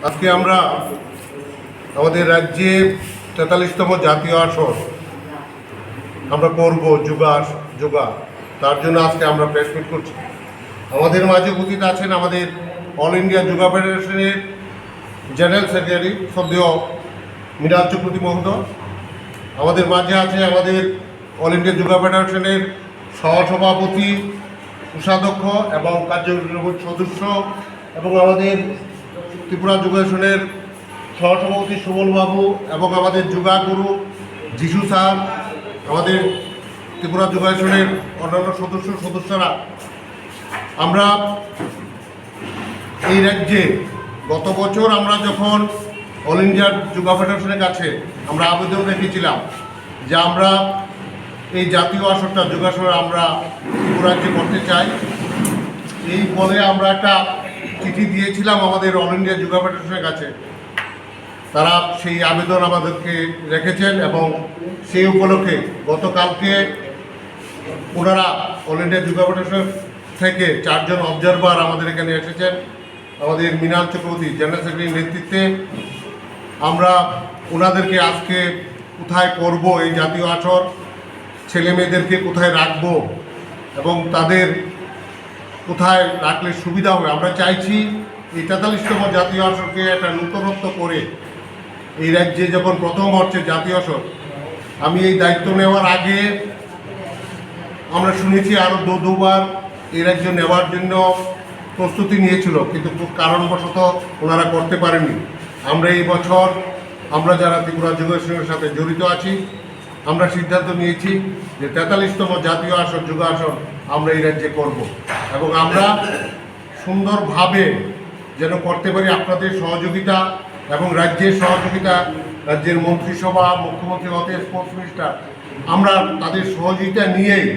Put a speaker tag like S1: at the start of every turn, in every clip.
S1: আজকে আমরা আমাদের রাজ্যে 43তম জাতীয় আসর আমরা করব যোগা, তার জন্য আজকে আমরা প্রেস মিট করছি। আমাদের মাঝে উপস্থিত আছেন আমাদের অল ইন্ডিয়া যোগা ফেডারেশনের জেনারেল সেক্রেটারি শ্রদ্ধেয় মৃণাল চক্রবর্তী মহোদয়। আমাদের মাঝে আছে আমাদের অল ইন্ডিয়া যোগা ফেডারেশনের সহসভাপতি, কোষাধ্যক্ষ এবং কার্যনির্বাহী সদস্য এবং আমাদের ত্রিপুরা যোগাসনের সহসভাপতি সুমনবাবু এবং আমাদের যোগা গুরু যিশু স্যার, আমাদের ত্রিপুরা যোগাসনের অন্যান্য সদস্যরা, আমরা এই রাজ্যে গত বছর আমরা যখন অল ইন্ডিয়া যোগা ফেডারেশনের কাছে আমরা আবেদন রেখেছিলাম যে আমরা এই জাতীয় আসরটা যোগাসন আমরা ত্রিপুরা রাজ্যে করতে চাই, এই বলে আমরা একটা চিঠি দিয়েছিলাম আমাদের অল ইন্ডিয়া যোগা ফেডারেশনের কাছে। তারা সেই আবেদন আমাদেরকে রেখেছেন এবং সেই উপলক্ষে গতকালকে ওনারা অল ইন্ডিয়া যোগা ফেডারেশন থেকে 4 জন অবজারভার আমাদের এখানে এসেছেন। আমাদের মৃণাল চক্রবর্তী জেনারেল সেক্রেটারির নেতৃত্বে আমরা ওনাদেরকে আজকে কোথায় করব এই জাতীয় আসর, ছেলে মেয়েদেরকে কোথায় রাখব এবং তাদের কোথায় রাখলে সুবিধা হবে, আমরা চাইছি এই 43তম জাতীয় আসরকে একটা নূতনত্ব করে এই রাজ্যে যখন প্রথম হচ্ছে জাতীয় আসর, আমি এই দায়িত্ব নেওয়ার আগে আমরা শুনেছি আরও দুবার এই রাজ্য নেওয়ার জন্য প্রস্তুতি নিয়েছিল, কিন্তু খুব কারণবশত ওনারা করতে পারেননি। আমরা এই বছর আমরা যারা ত্রিপুরা যোগাসনের সাথে জড়িত আছি, আমরা সিদ্ধান্ত নিয়েছি যে 43তম জাতীয় আসর যোগাসন আমরা এই রাজ্যে করব এবং আমরা সুন্দরভাবে যেন করতে পারি আপনাদের সহযোগিতা এবং রাজ্যের সহযোগিতা, রাজ্যের মন্ত্রিসভা, মুখ্যমন্ত্রী হতে স্পোর্টস মিনিস্টার, আমরা তাদের সহযোগিতা নিয়েই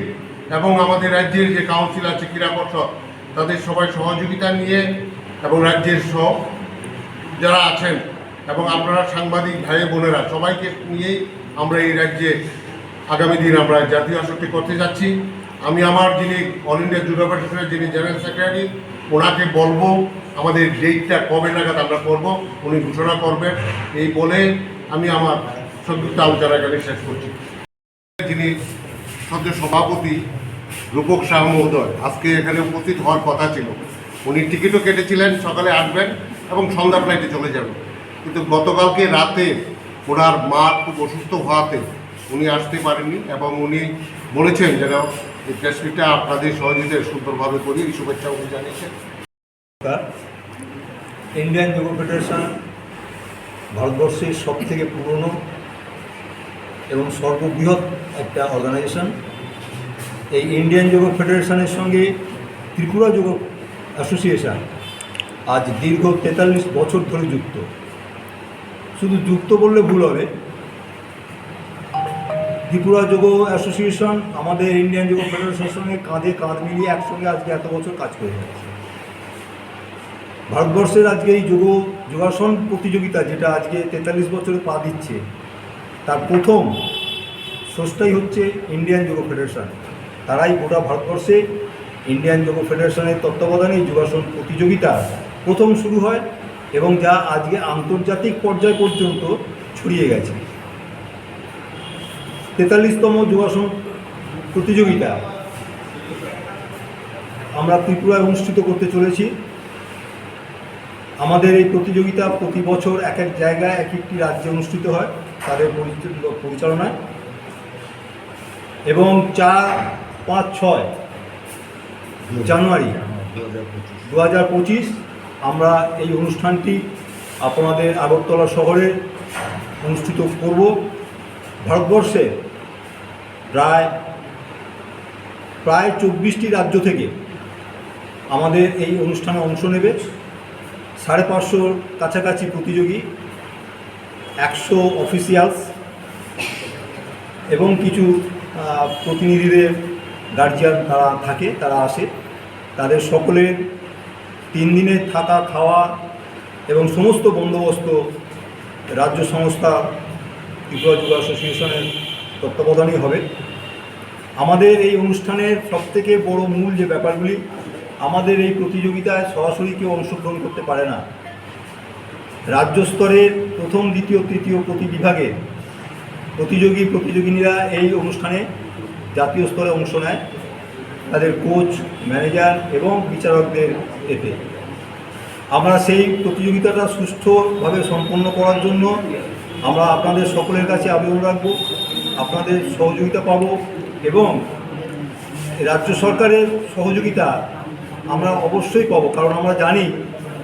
S1: এবং আমাদের রাজ্যের যে কাউন্সিল আছে ক্রীড়া পর্ষদ, তাদের সবাই সহযোগিতা নিয়ে এবং রাজ্যের যারা আছেন এবং আপনারা সাংবাদিক ভাই বোনেরা সবাইকে নিয়েই আমরা এই রাজ্যে আগামী দিন আমরা জাতীয় আসরটি করতে যাচ্ছি। আমি আমার যিনি অল ইন্ডিয়া যোগা ফেডারেশনের যিনি জেনারেল সেক্রেটারি, ওনাকে বলবো আমাদের ডেটটা কবে নাগাদ আমরা করব, উনি ঘোষণা করবেন। এই বলে আমি আমার সংযুক্ত আলোচনা এখানে শেষ করছি। যিনি সদ্য সভাপতি রূপক শাহ মহোদয় আজকে এখানে উপস্থিত হওয়ার কথা ছিল, উনি টিকিটও কেটেছিলেন, সকালে আসবেন এবং সন্ধ্যা ফ্লাইটে চলে যাবেন, কিন্তু গতকালকে রাতে ওনার মা খুব অসুস্থ হওয়াতে উনি আসতে পারেননি এবং উনি বলেছেন যেন এই প্রেস মিটটা আপনাদের সহযোগিতায় সুন্দরভাবে করি, এই শুভেচ্ছা উনি জানিয়েছেন।
S2: ইন্ডিয়ান যোগ ফেডারেশন ভারতবর্ষের সবথেকে পুরনো এবং সর্ববৃহৎ একটা অর্গানাইজেশন। এই ইন্ডিয়ান যোগ ফেডারেশনের সঙ্গে ত্রিপুরা যোগ অ্যাসোসিয়েশন আজ দীর্ঘ 43 বছর ধরে যুক্ত। শুধু যুক্ত বললে ভুল হবে, ত্রিপুরা যোগ অ্যাসোসিয়েশন আমাদের ইন্ডিয়ান যোগ ফেডারেশনের সঙ্গে কাঁধে কাঁধ মিলিয়ে একসঙ্গে আজকে এত বছর কাজ করে যাচ্ছে। ভারতবর্ষের আজকে এই যোগাসন প্রতিযোগিতা যেটা আজকে 43 বছরে পা দিচ্ছে, তার প্রথম স্রষ্টাই হচ্ছে ইন্ডিয়ান যোগ ফেডারেশন। তারাই গোটা ভারতবর্ষে ইন্ডিয়ান যোগ ফেডারেশনের তত্ত্বাবধানে এই যোগাসন প্রতিযোগিতা প্রথম শুরু হয় এবং যা আজকে আন্তর্জাতিক পর্যায় পর্যন্ত ছড়িয়ে গেছে। 43তম যোগাসন প্রতিযোগিতা আমরা ত্রিপুরায় অনুষ্ঠিত করতে চলেছি। আমাদের এই প্রতিযোগিতা প্রতি বছর এক এক জায়গায় এক একটি রাজ্যে অনুষ্ঠিত হয় তাদের পরিচালনায়, এবং 4, 5, 6 জানুয়ারি 2025 আমরা এই অনুষ্ঠানটি আপনাদের আগরতলা শহরে অনুষ্ঠিত করব। ভারতবর্ষে প্রায় 24টি রাজ্য থেকে আমাদের এই অনুষ্ঠানে অংশ নেবে। 550 কাছাকাছি প্রতিযোগী, 100 অফিসিয়ালস এবং কিছু প্রতিনিধিদের গার্জিয়ান তারা আসে। তাদের সকলের 3 দিনের থাকা, খাওয়া এবং সমস্ত বন্দোবস্ত রাজ্য সংস্থা ত্রিপুরা যোগ অ্যাসোসিয়েশনের তত্ত্বাবধানেই হবে। আমাদের এই অনুষ্ঠানের সবথেকে বড় মূল যে ব্যাপারগুলি, আমাদের এই প্রতিযোগিতায় সরাসরি কেউ অংশগ্রহণ করতে পারে না। রাজ্য স্তরের প্রথম, দ্বিতীয়, তৃতীয় প্রতি বিভাগের প্রতিযোগিনীরা এই অনুষ্ঠানে জাতীয় স্তরে অংশ নেয় তাদের কোচ, ম্যানেজার এবং বিচারকদের এতে। আমরা সেই প্রতিযোগিতাটা সুষ্ঠুভাবে সম্পন্ন করার জন্য আমরা আপনাদের সকলের কাছে আবেদন রাখব, আপনাদের সহযোগিতা পাব এবং রাজ্য সরকারের সহযোগিতা আমরা অবশ্যই পাবো, কারণ আমরা জানি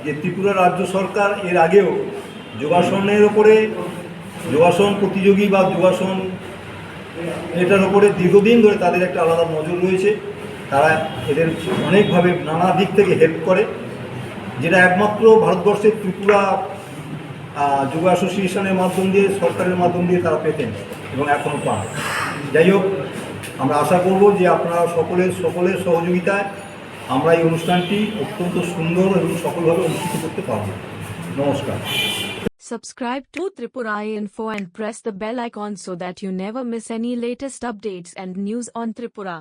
S2: যে ত্রিপুরা রাজ্য সরকার এর আগেও যোগাসনের ওপরে, যোগাসন প্রতিযোগী বা যোগাসন এটার ওপরে দীর্ঘদিন ধরে তাদের একটা আলাদা নজর রয়েছে। তারা এদের অনেকভাবে নানা দিক থেকে হেল্প করে, যেটা একমাত্র ভারতবর্ষের ত্রিপুরা যোগ অ্যাসোসিয়েশনের মাধ্যম দিয়ে, সরকারের মাধ্যম দিয়ে তারা পেতেন এবং এখনও পান। যাই হোক, আমরা আশা করব যে আপনারা সকলের সহযোগিতায় আমরা এই অনুষ্ঠানটি অত্যন্ত সুন্দর এবং সফলভাবে অনুষ্ঠিত করতে পারব। নমস্কার।
S3: Subscribe to Tripura Info and press the bell icon so that you never miss any latest updates and news on Tripura.